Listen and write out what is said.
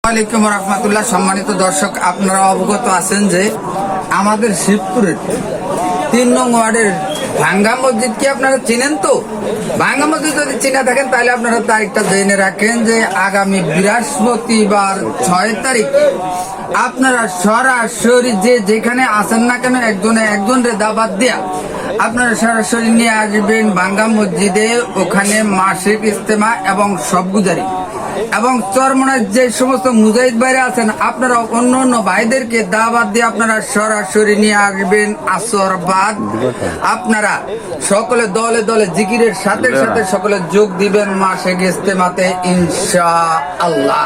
আসসালামু আলাইকুম রহমতুল্লাহ। সম্মানিত দর্শক, আপনারা অবগত আছেন যে আমাদের শিবপুরের ৩ নং ওয়ার্ডের ভাঙ্গা মসজিদ কি আপনারা চিনেন? তো ভাঙ্গা মসজিদ যদি চিনে থাকেন তাহলে আপনারা তারিখটা জেনে রাখেন যে আগামী বৃহস্পতিবার ৬ তারিখ আপনারা সরাসরি যে যেখানে আছেন না কেন একজনের দাবাত দিয়া আপনারা সরাসরি নিয়ে আসবেন ভাঙ্গা মসজিদে। ওখানে মাসিক ইজতেমা এবং সবগুজারি এবং চরমনার যে সমস্ত মুজাহিদ ভাইরা আছেন আপনারা অন্য অন্য ভাইদেরকে দাওয়াত দিয়ে আপনারা সরাসরি নিয়ে আসবেন আসর বাদ। আপনারা সকলে দলে দলে জিকিরের সাথে সাথে সকলে যোগ দিবেন মাসিক ইজতেমাতে ইনশাআল্লাহ।